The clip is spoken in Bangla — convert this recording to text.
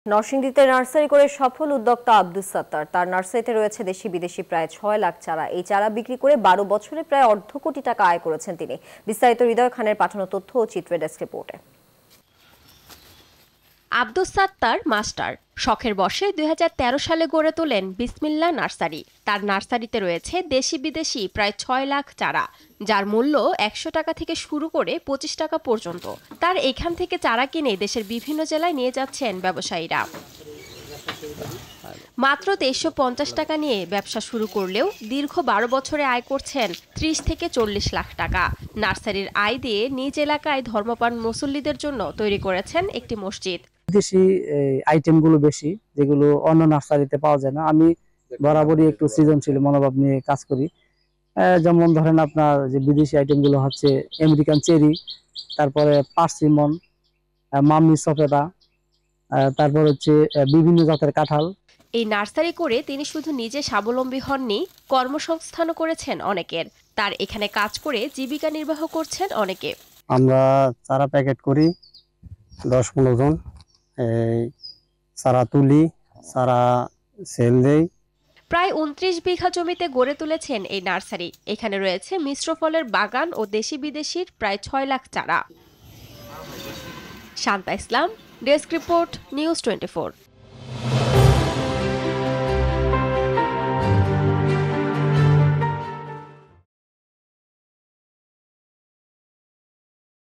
নরসিংদীতে নার্সারি করে সফল উদ্যোক্তা আব্দুস সাত্তার। তার নার্সারিতে রয়েছে দেশি বিদেশি প্রায় ৬ লাখ চারা। এই চারা বিক্রি করে ১২ বছরে প্রায় অর্ধ কোটি টাকা আয় করেছেন তিনি। বিস্তারিত হৃদয় খানের পাঠানো তথ্য ও চিত্রের ডেস্ক রিপোর্টে। আব্দুস সাত্তার মাস্টার শখের বশে ২০১৩ সালে গড়ে তোলেন বিসমিল্লা নার্সারি। তার নার্সারিতে রয়েছে দেশি বিদেশি প্রায় ৬ লাখ চারা, যার মূল্য ১০০ টাকা থেকে শুরু করে ২৫ টাকা পর্যন্ত। তার এখান থেকে চারা কিনে দেশের বিভিন্ন জেলায় নিয়ে যাচ্ছেন ব্যবসায়ীরা। মাত্র ৩৫০ টাকা নিয়ে ব্যবসা শুরু করলেও দীর্ঘ ১২ বছরে আয় করছেন ৩০ থেকে ৪০ লাখ টাকা। নার্সারির আয় দিয়ে নিজ এলাকায় ধর্মপ্রাণ মুসল্লিদের জন্য তৈরি করেছেন একটি মসজিদ। বিদেশি আইটেমগুলো বেশি, যেগুলো অন্য নার্সারিতে পাওয়া যায় না। আমি বরাবরই একটু সৃজনশীল মনোভাব নিয়ে কাজ করি। যেমন ধরেন আপনার যে বিদেশি আইটেমগুলো হচ্ছে আমেরিকান চেরি, তারপরে পার্সিমন, মাম্মি সফেদা, তারপর হচ্ছে বিভিন্ন জাতের কাঁঠাল। এই নার্সারি করে তিনি শুধু নিজে স্বাবলম্বী হননি, কর্মসংস্থানও করেছেন অনেকের। তার এখানে কাজ করে জীবিকা নির্বাহ করছেন অনেকে। আমরা চারা প্যাকেট করি ১০-১৫ জন, চারা তুলি, চারা সেল দেই। প্রায় ২৯ বিঘা জমিতে গড়ে তুলেছেন এই নার্সারি। এখানে রয়েছে মিশ্র ফলের বাগান ও দেশি বিদেশির প্রায় ৬ লাখ চারা। শান্তা ইসলাম, ডেস্ক রিপোর্ট, নিউজ 24।